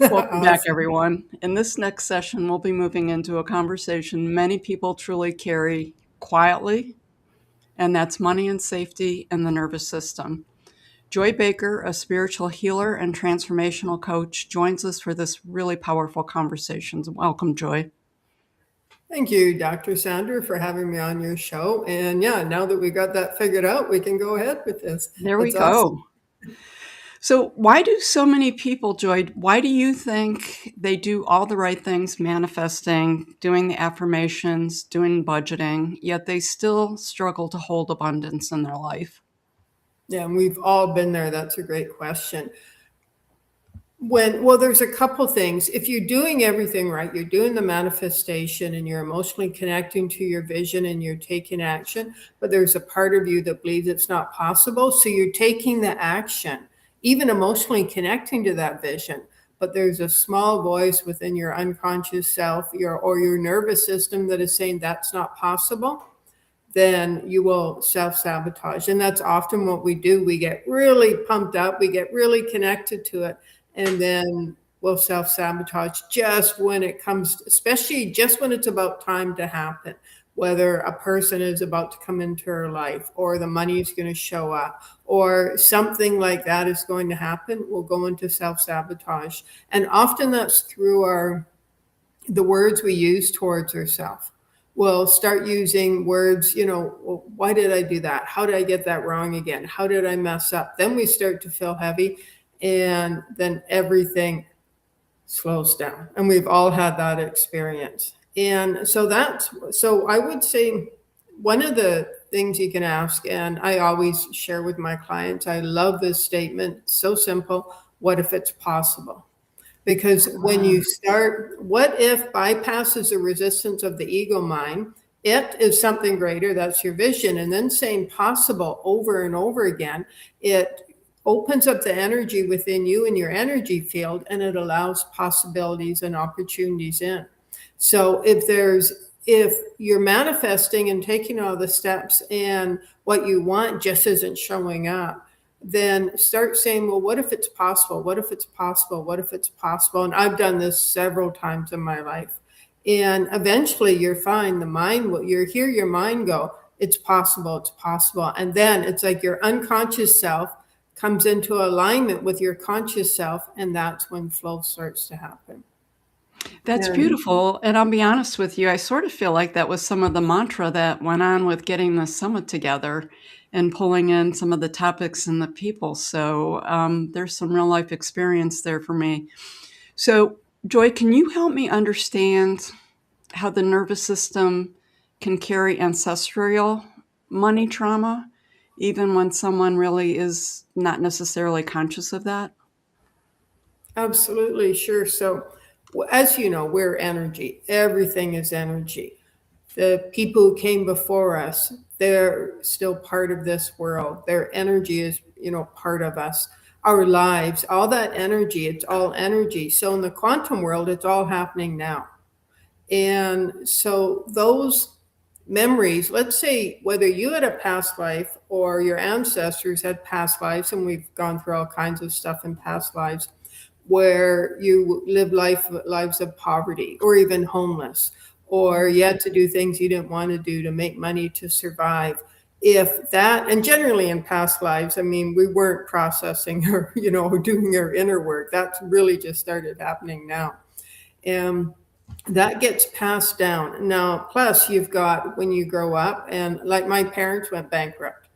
Welcome back, Awesome. everyone. In this next session, we'll be moving into a conversation many people truly carry quietly, and that's money and safety and the nervous system. Joy Baker, a spiritual healer and transformational coach, joins us for this really powerful conversation. Welcome, Joy. Thank you, Dr. Sandra, for having me on your show. And yeah, now that we got that figured out, we can go ahead with this. There we That's go. awesome. So, why do so many people, Joy, why do you think they do all the right things, manifesting, doing the affirmations, doing budgeting, yet they still struggle to hold abundance in their life? Yeah, and we've all been there. That's a great question. Well, there's a couple things. If you're doing everything right, you're doing the manifestation and you're emotionally connecting to your vision and you're taking action, but there's a part of you that believes it's not possible. So you're taking the action, even emotionally connecting to that vision. But there's a small voice within your unconscious self, your nervous system that is saying that's not possible. Then you will self sabotage. And that's often what we do. We get really pumped up, we get really connected to it, and then we'll self sabotage just when it comes, especially just when it's about time to happen. Whether a person is about to come into our life, or the money is going to show up, or something like that is going to happen, we'll go into self sabotage. And often that's through the words we use towards ourselves. We'll start using words, well, why did I do that? How did I get that wrong again? How did I mess up? Then we start to feel heavy, and then everything slows down. And we've all had that experience. And so I would say one of the things you can ask, and I always share with my clients, I love this statement, so simple: what if it's possible? Because when Ah, you start, what if bypasses the resistance of the ego mind? It is something greater, that's your vision. And then saying possible over and over again, it opens up the energy within you and your energy field, and it allows possibilities and opportunities in. So if you're manifesting and taking all the steps and what you want just isn't showing up, then start saying, well, what if it's possible? What if it's possible? What if it's possible? And I've done this several times in my life. And eventually you're fine. The mind will, you hear your mind go, it's possible, it's possible. And then it's like your unconscious self comes into alignment with your conscious self. And that's when flow starts to happen. that's And beautiful. And I'll be honest with you, I sort of feel like that was some of the mantra that went on with getting the summit together and pulling in some of the topics and the people. So there's some real life experience there for me. So, Joy, can you help me understand how the nervous system can carry ancestral money trauma, even when someone really is not necessarily conscious of that? absolutely, sure. So, as you know, we're energy, everything is energy. The people who came before us, they're still part of this world. Their energy is, part of us. Our lives, all that energy, it's all energy. So in the quantum world, it's all happening now. And so those memories, let's say whether you had a past life or your ancestors had past lives, and we've gone through all kinds of stuff in past lives, where you live lives of poverty or even homeless, or you had to do things you didn't want to do to make money to survive. If that, and generally in past lives, I mean, we weren't processing or, doing our inner work. That's really just started happening now. And that gets passed down. Now, plus you've got when you grow up, and like my parents went bankrupt.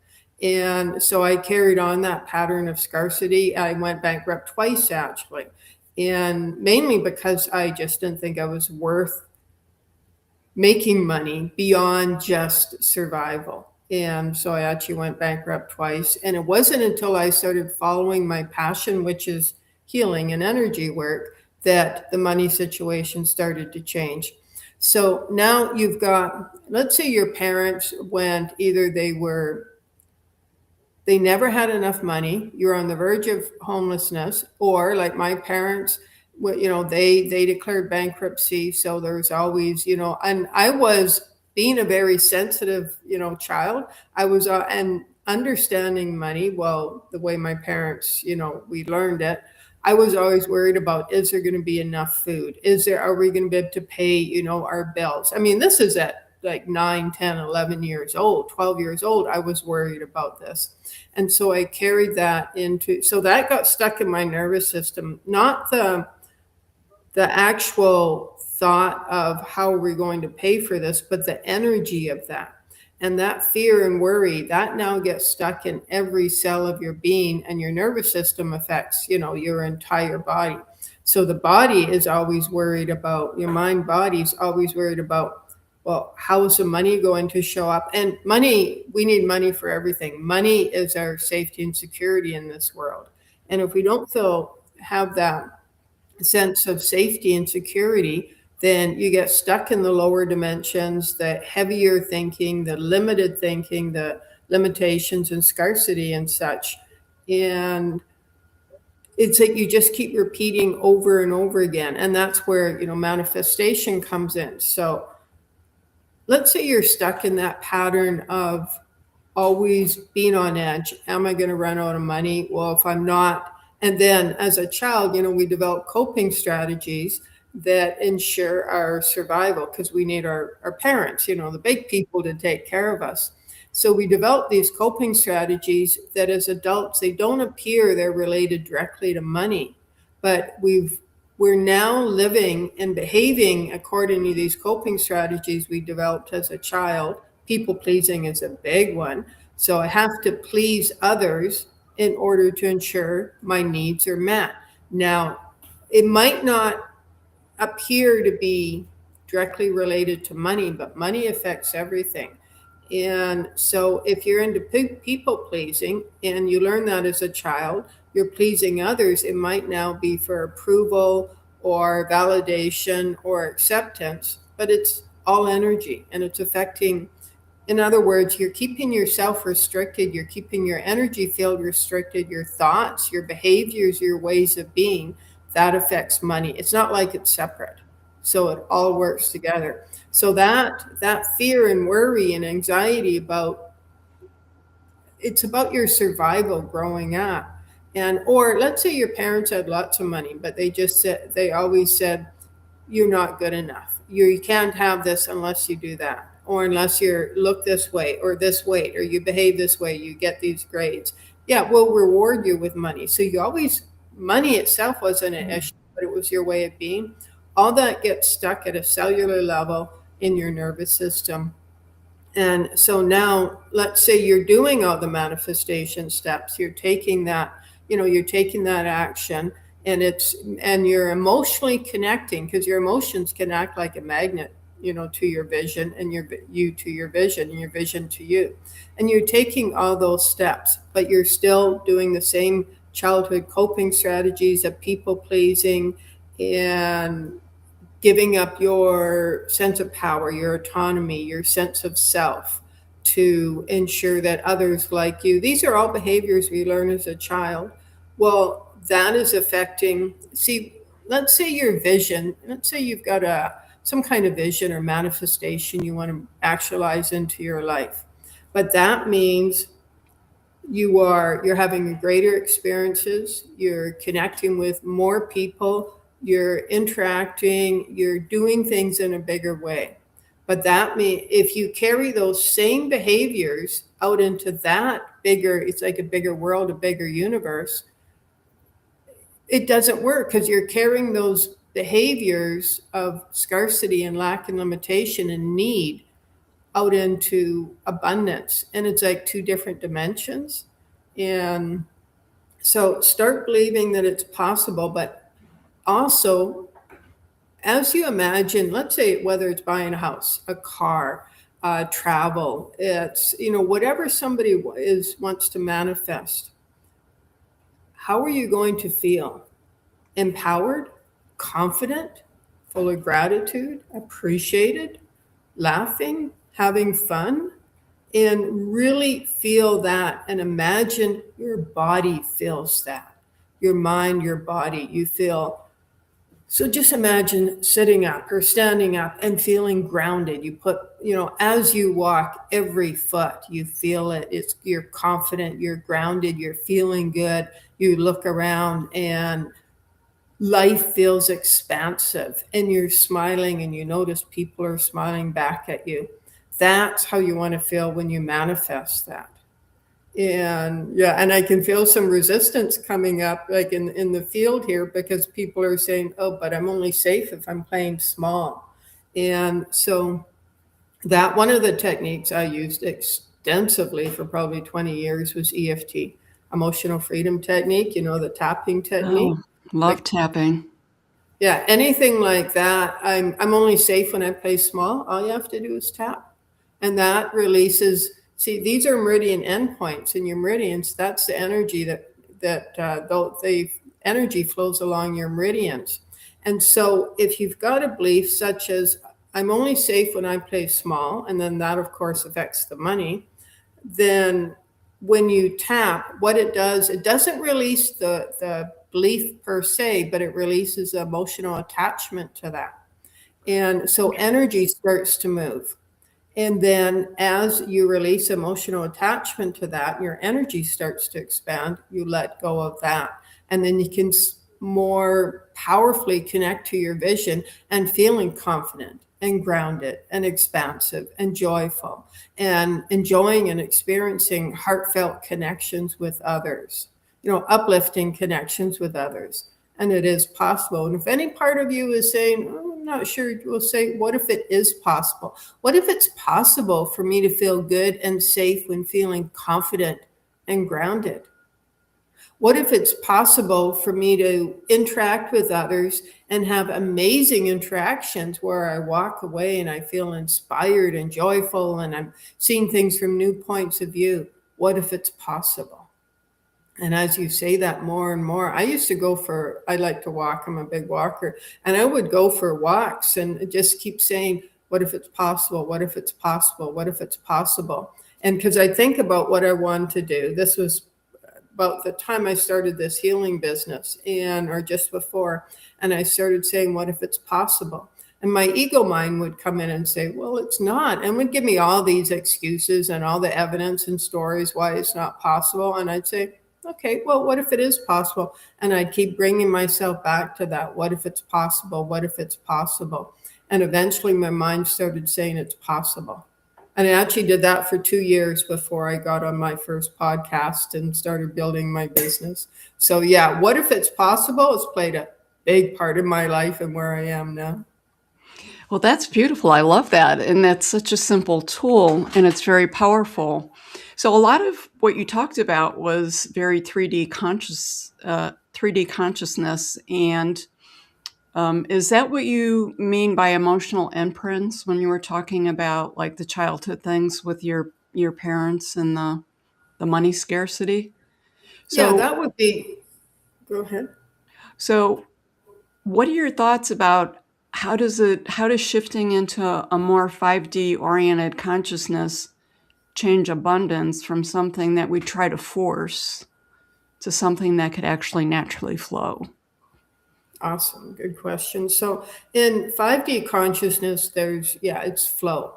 And so I carried on that pattern of scarcity. I went bankrupt twice, actually. And mainly because I just didn't think I was worth making money beyond just survival. And so I actually went bankrupt twice. And it wasn't until I started following my passion, which is healing and energy work, that the money situation started to change. So now you've got, let's say your parents went, either they never had enough money, you're on the verge of homelessness, or like my parents, they declared bankruptcy. So there's always, and I was, being a very sensitive, child, I was, and understanding money well, the way my parents, we learned it, I was always worried about, is there going to be enough food? Are we going to be able to pay, our bills? I mean, this is at like 9, 10, 11 years old, 12 years old. I was worried about this. And so I carried that so that got stuck in my nervous system, not the actual thought of how we're going to pay for this, but the energy of that. And that fear and worry, that now gets stuck in every cell of your being, and your nervous system affects, your entire body. So the body is always worried about, your mind body's always worried about, well, how is the money going to show up? And money, we need money for everything. Money is our safety and security in this world. And if we don't have that sense of safety and security, then you get stuck in the lower dimensions, the heavier thinking, the limited thinking, the limitations and scarcity and such. And it's like you just keep repeating over and over again. And that's where, manifestation comes in. So let's say you're stuck in that pattern of always being on edge. Am I going to run out of money? Well, if I'm not. And then as a child, we develop coping strategies that ensure our survival, because we need our parents, the big people, to take care of us. So we develop these coping strategies that as adults, they don't appear they're related directly to money, but we're now living and behaving according to these coping strategies we developed as a child. People pleasing is a big one. So I have to please others in order to ensure my needs are met. Now, it might not appear to be directly related to money, but money affects everything. And so if you're into people pleasing and you learn that as a child, you're pleasing others, it might now be for approval or validation or acceptance, but it's all energy and it's affecting. In other words, you're keeping yourself restricted, you're keeping your energy field restricted, your thoughts, your behaviors, your ways of being. That affects money. It's not like it's separate. So it all works together. So that fear and worry and anxiety it's about your survival growing up. And or let's say your parents had lots of money, but they always said, you're not good enough. You can't have this unless you do that, or unless you look this way or this weight, or you behave this way, you get these grades. Yeah, we'll reward you with money. So money itself wasn't an issue, but it was your way of being. All that gets stuck at a cellular level in your nervous system. And so now, let's say you're doing all the manifestation steps, you're taking that action, and you're emotionally connecting, because your emotions can act like a magnet, to your vision, and you to your vision, and your vision to you. And you're taking all those steps, but you're still doing the same childhood coping strategies of people pleasing and giving up your sense of power, your autonomy, your sense of self to ensure that others like you. These are all behaviors we learn as a child. Well, that is affecting, let's say your vision, let's say you've got some kind of vision or manifestation you want to actualize into your life. But that means you're having greater experiences, you're connecting with more people, you're interacting, you're doing things in a bigger way. But that means if you carry those same behaviors out into that bigger, it's like a bigger world, a bigger universe, it doesn't work, because you're carrying those behaviors of scarcity and lack and limitation and need out into abundance. And it's like two different dimensions. And so start believing that it's possible, but also, as you imagine, let's say whether it's buying a house, a car, travel, it's, whatever somebody wants to manifest, how are you going to feel? Empowered, confident, full of gratitude, appreciated, laughing, having fun, and really feel that and imagine your body feels that. Your mind, your body, you feel. So just imagine sitting up or standing up and feeling grounded. You put, as you walk, every foot, you feel it. You're confident, you're grounded, you're feeling good. You look around and life feels expansive and you're smiling and you notice people are smiling back at you. That's how you want to feel when you manifest that. And yeah, and I can feel some resistance coming up like in the field here because people are saying, oh, but I'm only safe if I'm playing small. And so that one of the techniques I used extensively for probably 20 years was EFT, emotional freedom technique, the tapping Oh, technique. love Like, tapping. yeah, anything like that. I'm only safe when I play small. All you have to do is tap. And that releases, see, these are meridian endpoints, and your meridians, that's the energy the energy flows along your meridians. And so if you've got a belief such as I'm only safe when I play small, and then that of course affects the money, then when you tap, what it does, it doesn't release the belief per se, but it releases emotional attachment to that. And so energy starts to move. And then as you release emotional attachment to that, your energy starts to expand. You let go of that. And then you can more powerfully connect to your vision and feeling confident and grounded and expansive and joyful and enjoying and experiencing heartfelt connections with others, uplifting connections with others. And it is possible. And if any part of you is saying, oh, I'm not sure, we'll say, what if it is possible? What if it's possible for me to feel good and safe when feeling confident and grounded? What if it's possible for me to interact with others and have amazing interactions where I walk away and I feel inspired and joyful and I'm seeing things from new points of view? What if it's possible? And as you say that more and more, I like to walk, I'm a big walker, and I would go for walks and just keep saying, what if it's possible? What if it's possible? What if it's possible? And because I think about what I want to do, this was about the time I started this healing business or just before, and I started saying, what if it's possible? And my ego mind would come in and say, well, it's not, and would give me all these excuses and all the evidence and stories why it's not possible. And I'd say, okay, well, what if it is possible? And I'd keep bringing myself back to that. What if it's possible? What if it's possible? And eventually my mind started saying it's possible. And I actually did that for 2 years before I got on my first podcast and started building my business. So, yeah, what if it's possible? It's played a big part in my life and where I am now. Well, that's beautiful. I love that. And that's such a simple tool and it's very powerful. So a lot of what you talked about was very 3D consciousness. And is that what you mean by emotional imprints when you were talking about like the childhood things with your parents and the money scarcity? Yeah, So that would be, go ahead. so what are your thoughts about how does shifting into a more 5D oriented consciousness change abundance from something that we try to force to something that could actually naturally flow? Awesome. Good question. So in 5D consciousness, it's flow.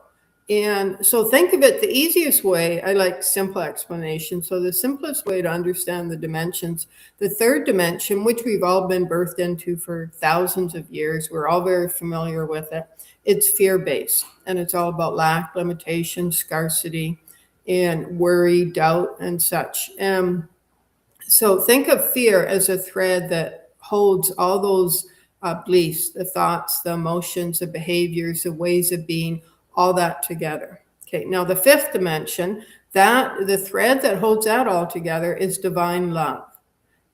And so think of it the easiest way. I like simple explanation. So the simplest way to understand the dimensions, the third dimension, which we've all been birthed into for thousands of years, we're all very familiar with it. It's fear based and it's all about lack, limitation, scarcity, and worry, doubt, and such. So think of fear as a thread that holds all those beliefs, the thoughts, the emotions, the behaviors, the ways of being, all that together. Okay, now the fifth dimension, that the thread that holds that all together is divine love.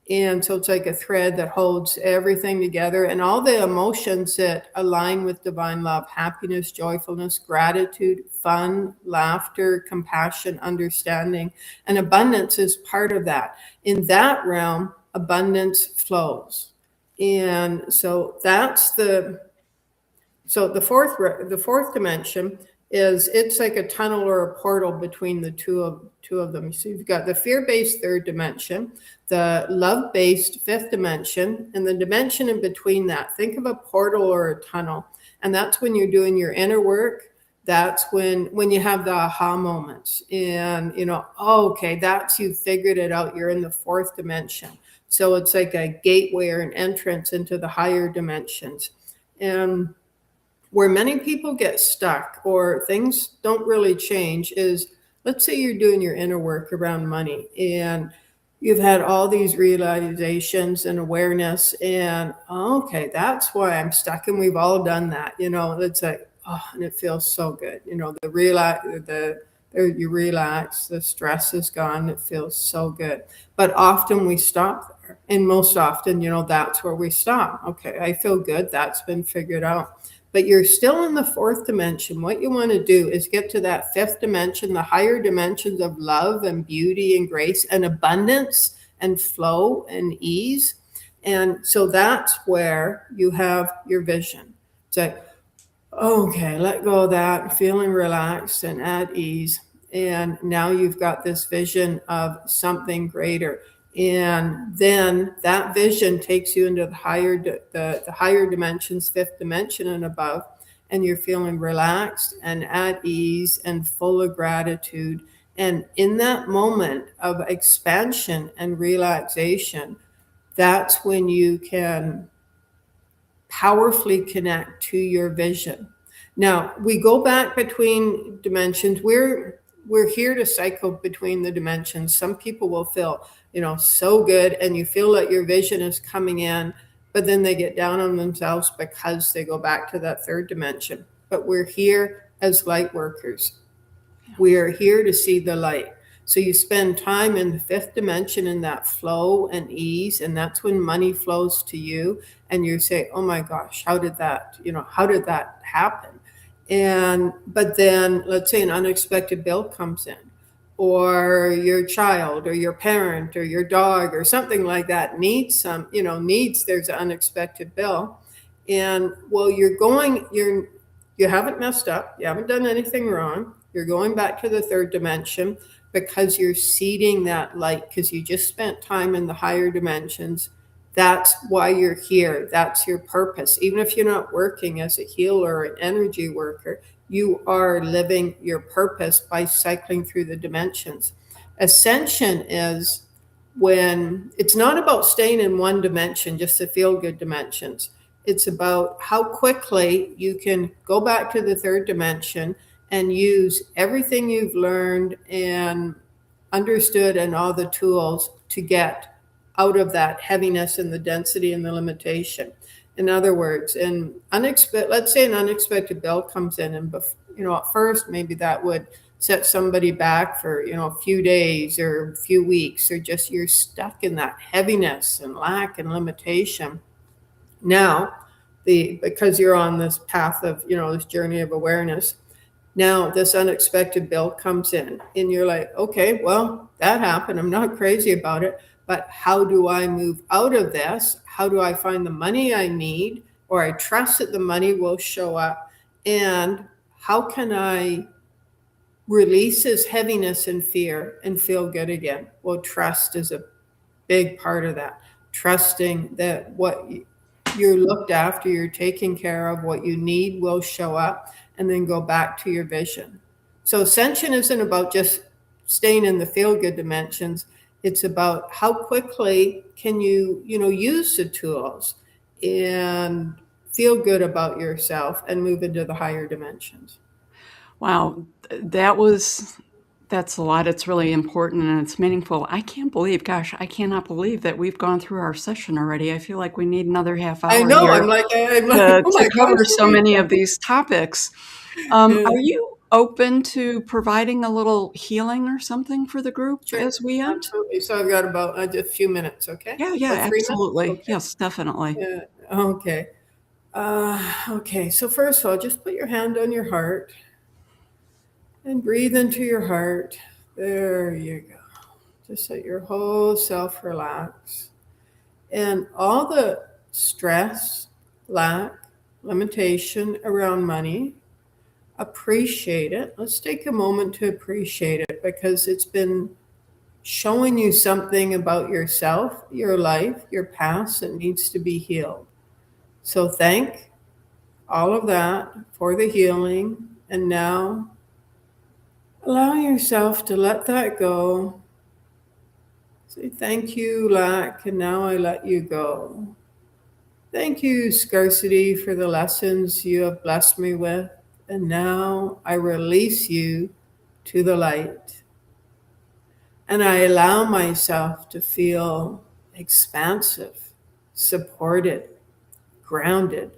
And so it's like a thread that holds everything together and all the emotions that align with divine love: happiness, joyfulness, gratitude, fun, laughter, compassion, understanding. And abundance is part of that. In that realm, abundance flows. And so the fourth dimension is it's like a tunnel or a portal between the two of them. So you've got the fear-based third dimension, the love-based fifth dimension, and the dimension in between that. Think of a portal or a tunnel, and that's when you're doing your inner work, That's when you have the aha moments, and oh, okay, that's, you figured it out, you're in the fourth dimension. So it's like a gateway or an entrance into the higher dimensions. And where many people get stuck or things don't really change is, let's say you're doing your inner work around money, and you've had all these realizations and awareness, and oh, okay, that's why I'm stuck. And we've all done that. It's like, oh, and it feels so good. You relax, the stress is gone, it feels so good. But often we stop there, and most often, that's where we stop. Okay, I feel good, that's been figured out. But you're still in the fourth dimension. What you want to do is get to that fifth dimension, the higher dimensions of love and beauty and grace and abundance and flow and ease. And so that's where you have your vision. It's like, okay, let go of that, feeling relaxed and at ease. And now you've got this vision of something greater. And then that vision takes you into the higher dimensions, fifth dimension and above, and you're feeling relaxed and at ease and full of gratitude. And in that moment of expansion and relaxation, that's when you can powerfully connect to your vision. Now, we go back between dimensions. We're here to cycle between the dimensions. Some people will feel, so good, and you feel like your vision is coming in, but then they get down on themselves because they go back to that third dimension. But we're here as light workers. We are here to see the light. So you spend time in the fifth dimension in that flow and ease, and that's when money flows to you. And you say, "Oh my gosh, how did that happen?" But then, let's say an unexpected bill comes in, or your child, or your parent, or your dog, or something like that there's an unexpected bill, and well, you haven't messed up, you haven't done anything wrong. You're going back to the third dimension because you're seeding that light, because you just spent time in the higher dimensions. That's why you're here. That's your purpose. Even if you're not working as a healer or an energy worker, you are living your purpose by cycling through the dimensions. Ascension is when it's not about staying in one dimension, just the feel good dimensions. It's about how quickly you can go back to the third dimension and use everything you've learned and understood and all the tools to get out of that heaviness and the density and the limitation. In other words, let's say an unexpected bill comes in, and at first maybe that would set somebody back for a few days or a few weeks, or just you're stuck in that heaviness and lack and limitation. Now, because you're on this path of this journey of awareness, now this unexpected bill comes in, and you're like, okay, well, that happened. I'm not crazy about it, but how do I move out of this? How do I find the money I need, or I trust that the money will show up? And how can I release this heaviness and fear and feel good again? Well, trust is a big part of that. Trusting that what you're looked after, you're taken care of, what you need will show up, and then go back to your vision. So ascension isn't about just staying in the feel-good dimensions. It's about how quickly can you, use the tools and feel good about yourself and move into the higher dimensions. Wow, that's a lot. It's really important and it's meaningful. I cannot believe that we've gone through our session already. I feel like we need another half I hour know. here I'm like, oh to my gosh. cover so many of these topics. Yeah, Are you open to providing a little healing or something for the group sure, as we end? absolutely. So I've got about a few minutes. Okay, Yeah, yeah, about 3 minutes. absolutely. Okay. Yes, definitely. Yeah. Okay. Okay. So first of all, just put your hand on your heart and breathe into your heart. There you go. Just let your whole self relax. And all the stress, lack, limitation around money, appreciate it. Let's take a moment to appreciate it, because it's been showing you something about yourself, your life, your past that needs to be healed. So thank all of that for the healing. And now, allow yourself to let that go. Say, thank you, lack, and now I let you go. Thank you, scarcity, for the lessons you have blessed me with. And now I release you to the light. And I allow myself to feel expansive, supported, grounded,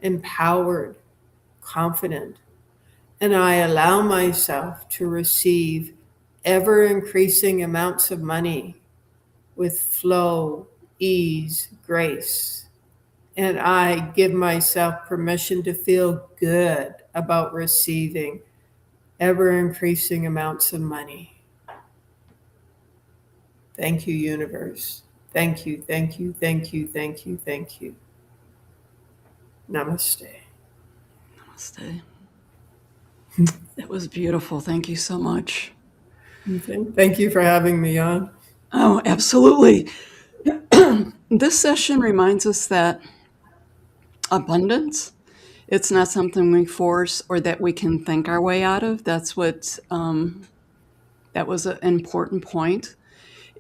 empowered, confident. And I allow myself to receive ever increasing amounts of money with flow, ease, grace. And I give myself permission to feel good about receiving ever increasing amounts of money. Thank you, universe. Thank you, thank you, thank you, thank you, thank you. Namaste. Namaste. It was beautiful. Thank you so much. Okay. Thank you for having me on. Oh, absolutely. This session reminds us that abundance, it's not something we force or that we can think our way out of. That's what, that was an important point.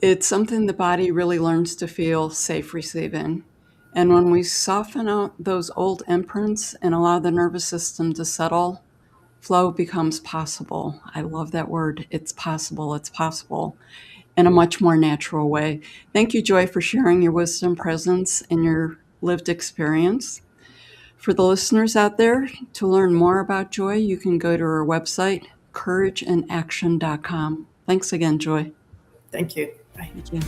It's something the body really learns to feel safe receiving. And when we soften out those old imprints and allow the nervous system to settle, flow becomes possible. I love that word. It's possible. It's possible in a much more natural way. Thank you, Joy, for sharing your wisdom, presence, and your lived experience. For the listeners out there, to learn more about Joy, you can go to her website, courageandaction.com. Thanks again, Joy. Thank you. Bye. Thank you.